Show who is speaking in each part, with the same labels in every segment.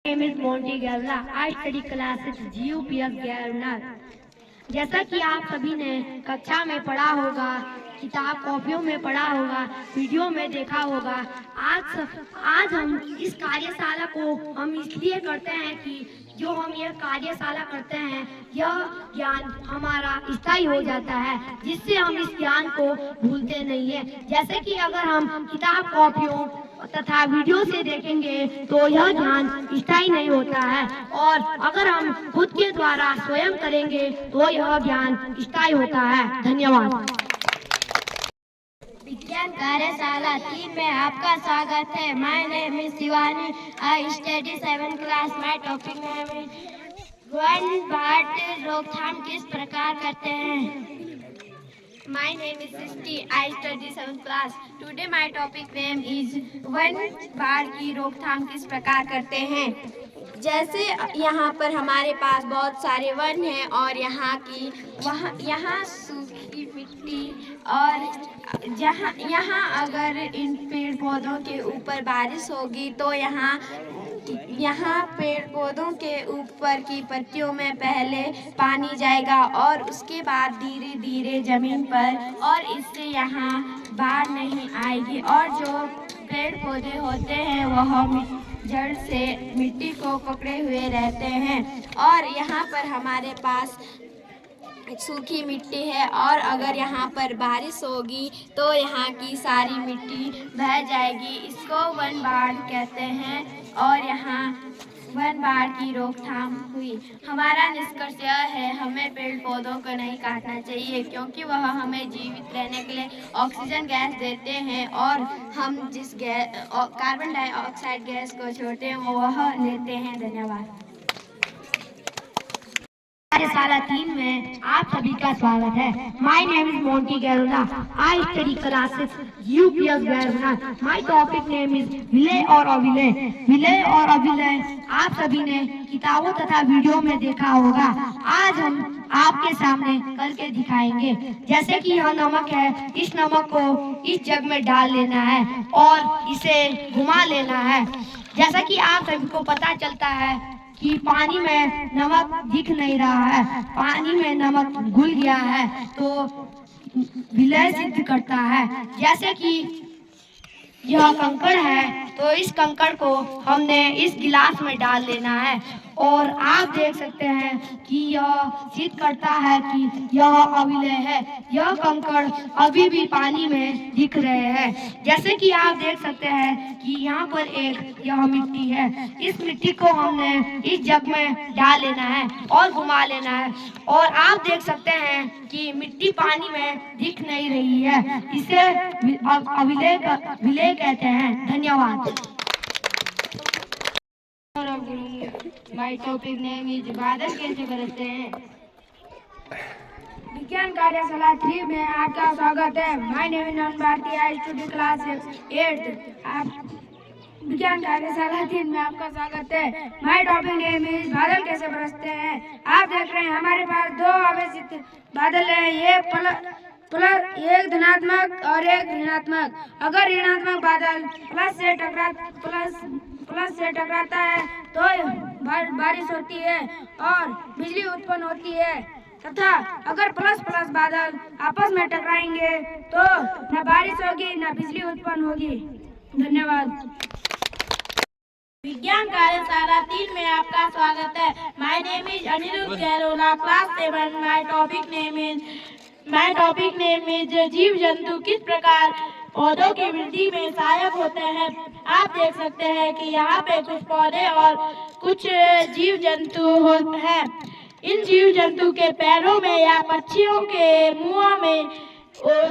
Speaker 1: name is Monty Gavla. I study class 6 GUPS गैरनार। जैसा कि आप सभी ने कक्षा में पढ़ा होगा, किताब कॉपियों में पढ़ा होगा, वीडियो में देखा होगा, आज हम इस कार्यशाला को हम इसलिए करते हैं कि जो हम यह कार्यशाला करते हैं यह ज्ञान हमारा स्थायी हो जाता है, जिससे हम इस ज्ञान को भूलते नहीं है। जैसे कि अगर हम किताब कॉपियों तथा वीडियो से देखेंगे तो यह ज्ञान स्थायी नहीं होता है, और अगर हम खुद के द्वारा स्वयं करेंगे तो यह ज्ञान स्थायी होता है। धन्यवाद।
Speaker 2: विज्ञान कार्यशाला 3 में आपका स्वागत है। My name is Shivani. I study 7th class. My topic name is one बाढ़ रोकथाम किस प्रकार करते हैं। My name is Srishti. I study 7th class. Today my topic name is one बाढ़ की रोकथाम किस प्रकार करते हैं। जैसे यहाँ पर हमारे पास बहुत सारे वन हैं और यहाँ सूखी मिट्टी, और यहाँ अगर इन पेड़ पौधों के ऊपर बारिश होगी तो यहाँ पेड़ पौधों के ऊपर की पत्तियों में पहले पानी जाएगा और उसके बाद धीरे धीरे जमीन पर, और इससे यहाँ बाढ़ नहीं आएगी। और जो पेड़ पौधे होते हैं वह जड़ से मिट्टी को पकड़े हुए रहते हैं, और यहाँ पर हमारे पास सूखी मिट्टी है, और अगर यहाँ पर बारिश होगी तो यहाँ की सारी मिट्टी बह जाएगी। इसको वन बाढ़ कहते हैं, और यहाँ वन बाढ़ की रोकथाम हुई। हमारा निष्कर्ष यह है, हमें पेड़ पौधों को नहीं काटना चाहिए, क्योंकि वह हमें जीवित रहने के लिए ऑक्सीजन गैस देते हैं, और हम जिस कार्बन डाइऑक्साइड गैस को छोड़ते हैं वो वह लेते हैं। धन्यवाद।
Speaker 1: कार्यशाला 3 में आप सभी का स्वागत है। My name is Monty Gairola. I study class 6 UPS Gairnar. My topic name is विलय और अविलय। विलय और अविलय आप सभी ने किताबों तथा वीडियो में देखा होगा। आज हम आपके सामने करके दिखाएंगे। जैसे कि यह नमक है, इस नमक को इस जग में डाल लेना है और इसे घुमा लेना है। जैसा कि आप सभी को पता चलता है कि पानी में नमक दिख नहीं रहा है, पानी में नमक घुल गया है, तो विलय सिद्ध करता है। जैसे कि यह कंकड़ है, तो इस कंकड़ को हमने इस गिलास में डाल लेना है, और आप देख सकते हैं कि यह सिद्ध करता है कि यह अविलय है। यह कंकड़ अभी भी पानी में दिख रहे हैं। जैसे कि आप देख सकते हैं कि यहाँ पर यह मिट्टी है, इस मिट्टी को हमने इस जग में डाल लेना है और घुमा लेना है, और आप देख सकते हैं कि मिट्टी पानी में दिख नहीं रही है। इसे विलय कहते हैं। धन्यवाद।
Speaker 2: माय टॉपिक नेम इज बादल कैसे बरसते हैं।
Speaker 3: विज्ञान कार्यशाला 3 में आपका स्वागत है। My name is Nandan Bharti. I study class 8। विज्ञान कार्यशाला 3 में आपका स्वागत है। माय टॉपिक नेम इज बादल कैसे बरसते हैं। आप देख रहे हैं हमारे पास 2 आवेशित बादल है, ये एक धनात्मक और एक ऋणात्मक। अगर ऋणात्मक बादल प्लस से टकराता है तो बारिश होती है और बिजली उत्पन्न होती है, तथा अगर प्लस बादल आपस में टकराएंगे तो न बारिश होगी न बिजली उत्पन्न होगी। धन्यवाद।
Speaker 2: विज्ञान कार्यशाला 3 में आपका स्वागत है। My name is Anirudh Gairola, class 7। My topic name is जीव जंतु किस प्रकार पौधों की वृद्धि में सहायक होते हैं। आप देख सकते हैं कि यहाँ पे कुछ पौधे और कुछ जीव जंतु हैं। इन जीव जंतु के पैरों में या पक्षियों के मुंह में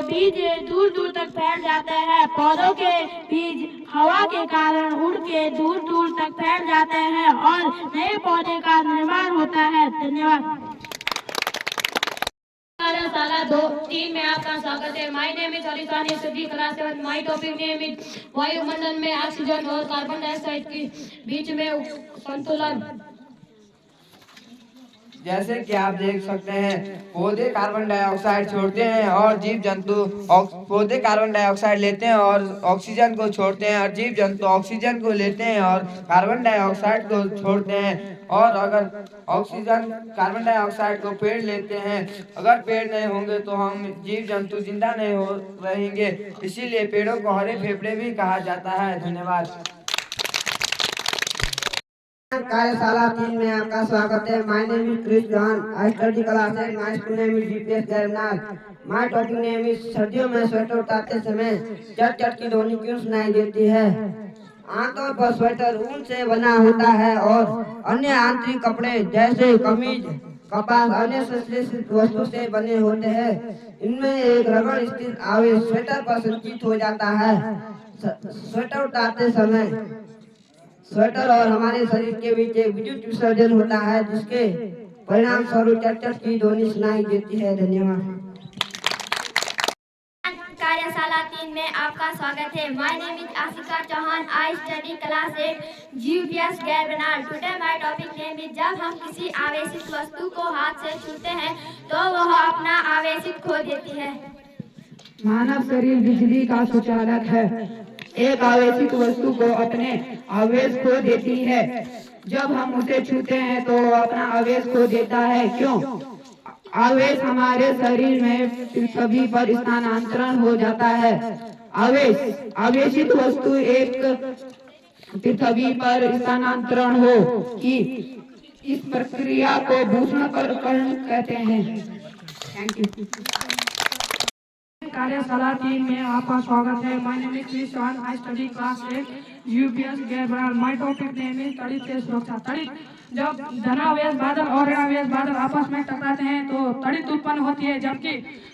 Speaker 2: बीज दूर दूर तक फैल जाते हैं। पौधों के बीज हवा के कारण उड़ के दूर दूर तक फैल जाते हैं और नए पौधे का निर्माण होता है। धन्यवाद।
Speaker 4: कार्यशाला 3 में आपका स्वागत है। My name is Harisani, study class 7। My topic name is वायुमंडल में ऑक्सीजन और कार्बन डाइऑक्साइड के बीच में संतुलन।
Speaker 5: जैसे कि आप देख सकते हैं, पौधे कार्बन डाइऑक्साइड छोड़ते हैं और जीव जंतु पौधे कार्बन डाइऑक्साइड लेते हैं और ऑक्सीजन को छोड़ते हैं, और जीव जंतु ऑक्सीजन को लेते हैं और कार्बन डाइऑक्साइड को छोड़ते हैं। और अगर ऑक्सीजन कार्बन डाइऑक्साइड को पेड़ लेते हैं, अगर पेड़ नहीं होंगे तो हम जीव जंतु जिंदा नहीं हो रहेंगे, इसीलिए पेड़ों को हरे फेफड़े भी कहा जाता है। धन्यवाद।
Speaker 6: कार्यशाला 3 में आपका स्वागत है। My name is Chris John, I study class 8, my school name is GPS Gairnal. My topic name is सर्दियों में स्वेटर उतारते समय चट चट की ध्वनि क्यों सुनाई देती है। आमतौर पर स्वेटर ऊन से बना होता है और अन्य आंतरिक कपड़े जैसे कमीज, कपास, अन्य संश्लेषित वस्तु से बने होते हैं। इनमें एक रबड़ स्थित आवेश स्वेटर पर संचित हो जाता है। स्वेटर उतारते समय स्वेटर और हमारे शरीर के बीच एक विद्युत विसर्जन होता है, जिसके परिणाम स्वरूप चट चट की ध्वनि सुनाई देती है। धन्यवाद।
Speaker 2: कार्यशाला 3 में आपका स्वागत है। My name is Ashika Chauhan, I study class 8 GPS Gairnal. Today my topic name is जब हम किसी आवेशित वस्तु को हाथ से छूते हैं तो वह अपना आवेशित खो देती है।
Speaker 3: मानव शरीर बिजली का सुचालक है। एक आवेशित वस्तु को अपने आवेश खो देती है। जब हम उसे छूते हैं तो वो अपना आवेश खो देता है। क्यों? आवेश हमारे शरीर में पृथ्वी पर स्थानांतरण हो जाता है। आवेशित वस्तु एक पृथ्वी पर स्थानांतरण हो कि इस प्रक्रिया को भूषणकरण कहते हैं। Thank you.
Speaker 7: कार्यशाला 3 में आपका स्वागत है। My name is Chris John, I study class 8 UPS Gairnal. My topic name is तड़ित से सुरक्षा। तड़ित जब धनावेश बादल और ऋणावेश बादल आपस में टकराते हैं तो तड़ित उत्पन्न होती है, जबकि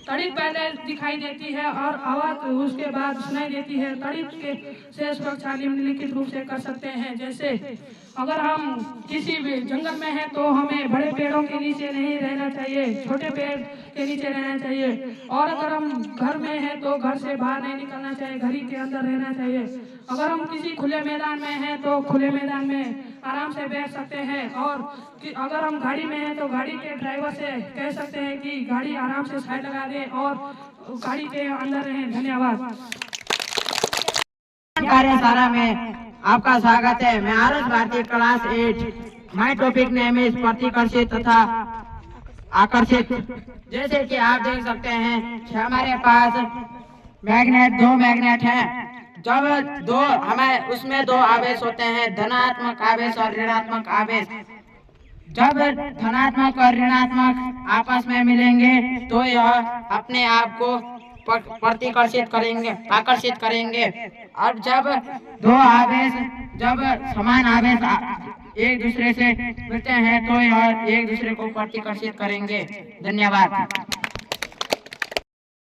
Speaker 7: तड़ित पहले दिखाई देती है और आवाज उसके बाद सुनाई देती है। तड़ित के से सुरक्षा निम्नलिखित रूप से कर सकते हैं। जैसे अगर हम किसी भी जंगल में हैं तो हमें बड़े पेड़ों के नीचे नहीं रहना चाहिए, छोटे पेड़ के नीचे रहना चाहिए। और अगर हम घर में हैं तो घर से बाहर नहीं निकलना चाहिए, घर ही के अंदर रहना चाहिए। अगर हम किसी खुले मैदान में हैं तो खुले मैदान में आराम से बैठ सकते हैं। और अगर हम गाड़ी में हैं तो गाड़ी के ड्राइवर से कह सकते हैं कि गाड़ी आराम से साइड लगा दे और गाड़ी के अंदर रहें। धन्यवाद।
Speaker 6: कार्यशाला में आपका स्वागत है। मैं RS Bharti class 8, my topic name is प्रतिकर्षित तथा आकर्षित। जैसे कि आप देख सकते हैं, हमारे पास दो मैग्नेट हैं। जब हमें उसमें दो आवेश होते हैं, धनात्मक आवेश और ऋणात्मक आवेश। जब धनात्मक और ऋणात्मक आपस में मिलेंगे तो यह अपने आप को प्रतिकर्षित करेंगे, आकर्षित करेंगे। और जब समान आवेश एक दूसरे से मिलते हैं तो यह एक दूसरे को प्रतिकर्षित करेंगे। धन्यवाद।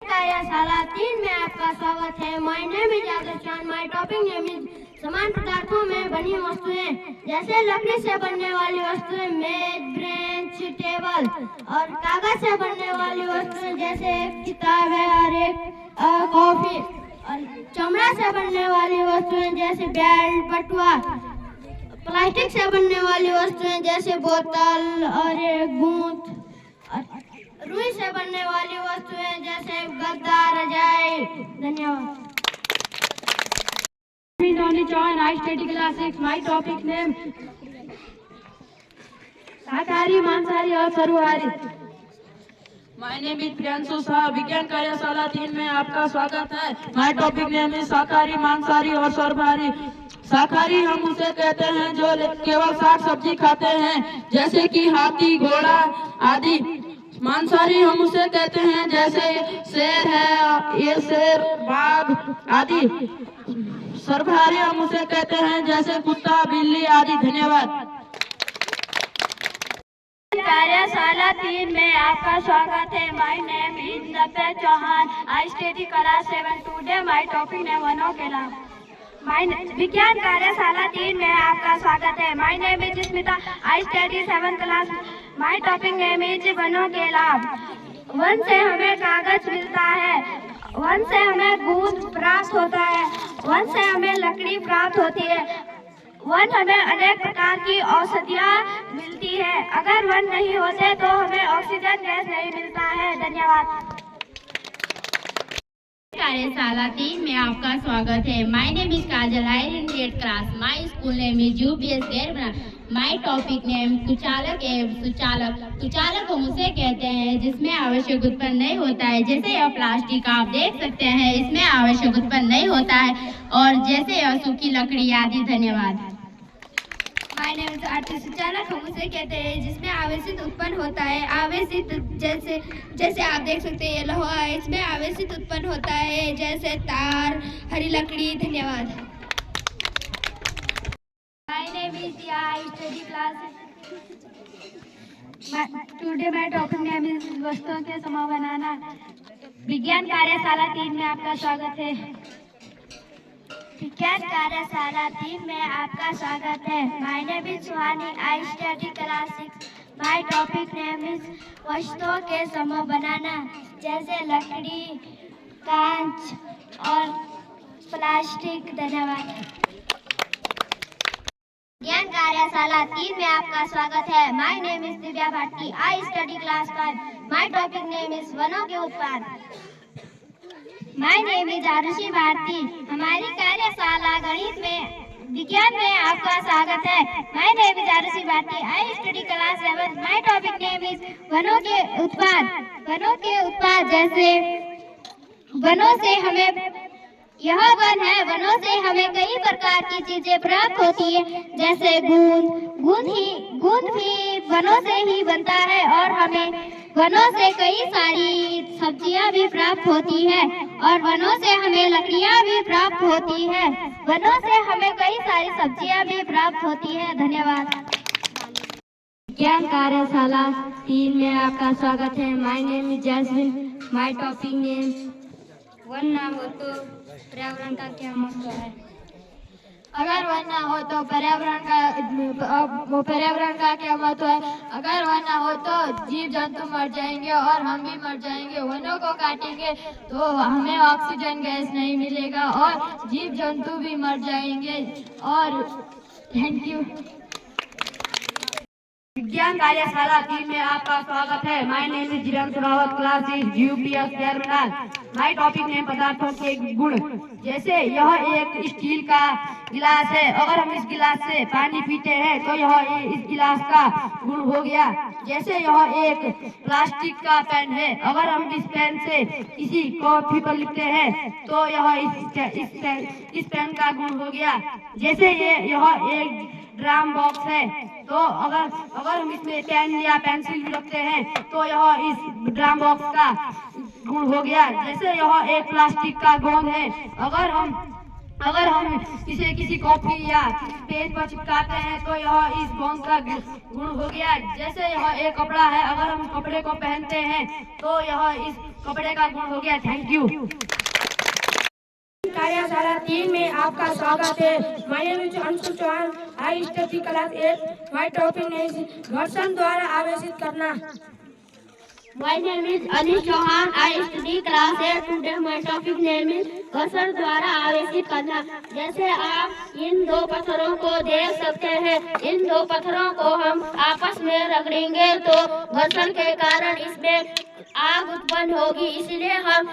Speaker 2: कार्यशाला 3 में आपका स्वागत है। My name is Adarshan, my topic name is समान पदार्थों में बनी वस्तुएं। जैसे लकड़ी से बनने वाली वस्तुएं, मेज, बेंच, टेबल, और कागज से बनने वाली वस्तुएं जैसे किताब है और एक कॉफी, और चमड़ा से बनने वाली वस्तुएं जैसे बेल्ट, पटुआ, प्लास्टिक से बनने वाली वस्तुएं जैसे बोतल और एक गूंथ, रुई से बनने वाली वस्तुएं जैसे गद्दा, रजाई। धन्यवाद।
Speaker 7: I study class 6, my topic name शाकाहारी, मांसाहारी और सर्वहारी।
Speaker 8: My name is Priyanshu Shah, विज्ञान कार्यशाला 3 में आपका स्वागत है। माय टॉपिक नेम इज शाकाहारी, मांसाहारी और सर्वहारी। शाकाहारी हम उसे कहते हैं जो केवल साग सब्जी खाते हैं, जैसे कि हाथी, घोड़ा आदि। मांसाहारी हम उसे कहते हैं जैसे शेर है, ये शेर, बाघ आदि। सर्वहारी हम उसे कहते हैं जैसे कुत्ता, बिल्ली आदि। धन्यवाद।
Speaker 2: कार्यशाला 3 में आपका स्वागत है। My name is Navya Chauhan, I study class 7। Today my topic name वनों के लाभ। विज्ञान कार्यशाला 3 में आपका स्वागत है। My name is Smita, I study 7th class. My topic name is वनों के लाभ। वन से हमें कागज मिलता है, वन से हमें गूंद प्राप्त होता है, वन से हमें लकड़ी प्राप्त होती है,
Speaker 3: वन हमें अनेक प्रकार की औषधियाँ मिलती है। अगर वन नहीं होते तो हमें ऑक्सीजन गैस नहीं मिलता है। धन्यवाद।
Speaker 2: कार्यशाला 3 में आपका स्वागत है। My name is Kajal, I in 8th class. My school name is UPS Gairbanal. My topic name कुचालक एवं सुचालक। कुचालक हम उसे कहते हैं जिसमें आवश्यक उत्पन्न नहीं होता है, जैसे यह प्लास्टिक आप देख सकते हैं, इसमें आवश्यक उत्पन्न नहीं होता है, और जैसे यह सूखी लकड़ी आदि। धन्यवाद।
Speaker 3: माय नेम इज आरती। सुचालक हम उसे कहते हैं जिसमें आवेशित उत्पन्न होता है। आवेशित जैसे आप देख सकते हैं ये लोहा है, इसमें आवेशित उत्पन्न होता है, जैसे तार, हरी लकड़ी। धन्यवाद। माय नेम इज दिया, आई study class. Today my topic name is वस्तुओं के समूह बनाना। विज्ञान कार्यशाला 3 में आपका स्वागत है।
Speaker 2: विज्ञान कार्यशाला 3 में आपका स्वागत है। My name is Suhani, I study class 6। My topic name is वस्तुओं के समूह बनाना, जैसे लकड़ी, कांच और प्लास्टिक। धन्यवाद। विज्ञान कार्यशाला 3 में आपका स्वागत है। My name is Divya Bharti, I study class 5। My topic name is वनों के उत्पाद। My name is Arushi Bharti. हमारी कार्यशाला गणित में विज्ञान में आपका स्वागत है। My name is Arushi Bharti, I study class 7। My topic name is वनों के उत्पाद। वनों के उत्पाद जैसे वनों से हमें, यह वन है, वनों से हमें कई प्रकार की चीजें प्राप्त होती है, जैसे गूंद भी वनों से ही बनता है, और हमें वनों से कई सारी सब्जियां भी प्राप्त होती है, और वनों से हमें लकड़ियां भी प्राप्त होती है। वनों से हमें कई सारी सब्जियां भी प्राप्त होती है। धन्यवाद।
Speaker 1: विज्ञान कार्यशाला 3 में आपका स्वागत है। My name is Jasmine. My topic name वन ना हो तो पर्यावरण का क्या महत्व है।
Speaker 2: अगर वन ना हो तो पर्यावरण का क्या महत्व है। अगर वन ना हो तो जीव जंतु मर जाएंगे और हम भी मर जाएंगे। वनों को काटेंगे तो हमें ऑक्सीजन गैस नहीं मिलेगा और जीव जंतु भी मर जाएंगे। और थैंक यू।
Speaker 1: विज्ञान कार्यशाला 3 में आपका स्वागत है। My name is Jiran Surawat, class 6, UPS Gairbanal. My topic name पदार्थों के गुण। जैसे यह एक स्टील का गिलास है, अगर हम इस गिलास से पानी पीते हैं तो यह इस गिलास का गुण हो गया। जैसे यह एक प्लास्टिक का पेन है, अगर हम इस पेन से किसी कॉपी पर लिखते हैं तो यह इस पेन का गुण हो गया। जैसे यह एक ड्राम बॉक्स है, तो अगर हम इसमें पेन या पेंसिल भी रखते हैं तो यह इस ड्राम बॉक्स का गुण हो गया। जैसे यह एक प्लास्टिक का गोंद है, अगर हम इसे किसी कॉपी या पेज पर चिपकाते हैं तो यह इस गोंद का गुण हो गया। जैसे यह एक कपड़ा है, अगर हम कपड़े को पहनते हैं तो यह इस कपड़े का गुण हो गया। Thank you.
Speaker 3: कार्यशाला 3 में आपका स्वागत है। My name is Anshu Chauhan, I study class 8। My topic name is घर्षण द्वारा आवेशित करना।
Speaker 2: My name is Anish Chauhan, I study class 8. Today my topic name is घर्षण द्वारा आवेशित करना। जैसे आप इन दो पत्थरों को देख सकते हैं, इन दो पत्थरों को हम आपस में रगड़ेंगे तो घर्षण के कारण इसमें आग उत्पन्न होगी, इसलिए हम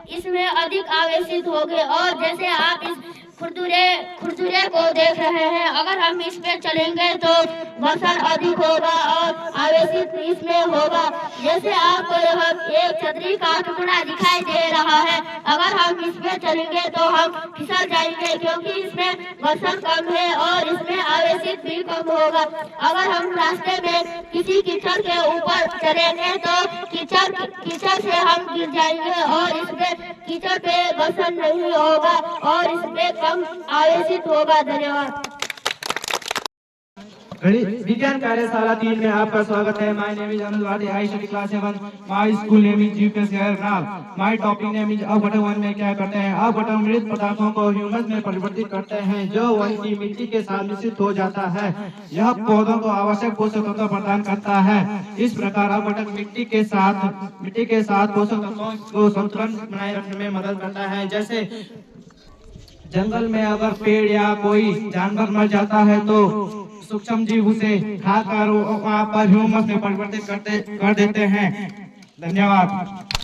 Speaker 2: इसमें अधिक आवेशित होंगे। और जैसे आप इस खुरदुरे को देख रहे हैं, अगर हम इस पे चलेंगे तो घर्षण अधिक होगा और आवेशित इसमें होगा। जैसे आपको यह एक छतरी का टुकड़ा दिखाई दे रहा है, अगर हम इस पे चलेंगे तो हम फिसल जाएंगे, क्योंकि इसमें घर्षण कम है और इसमें आवेशित भी कम होगा। अगर हम रास्ते में किसी कीचड़ के ऊपर चलेंगे तो कीचड़ से हम गिर जाएंगे और इसमें कीचड़ पे घर्षण नहीं होगा और इसमें कम आवेशित होगा। धन्यवाद।
Speaker 9: विज्ञान कार्यशाला 3 में आपका स्वागत है। My name is Amit Wadi, I study class 7। My school name is UPS Gairbanal. My topic name is अपघटन। वन में क्या करते हैं? अपघटन मृत पदार्थों को ह्यूमस में परिवर्तित करते हैं, जो वन की मिट्टी के साथ मिश्रित हो जाता है। यह पौधों को आवश्यक पोषक तत्व प्रदान करता है। इस प्रकार अपघटन मिट्टी के साथ पोषक तत्वों को संतुलन बनाए रखने में मदद करता है। जंगल में अगर पेड़ या कोई जानवर मर जाता है तो सूक्ष्म जीव उसे खाकर वहाँ पर ह्यूमस में परिवर्तित कर देते हैं। धन्यवाद।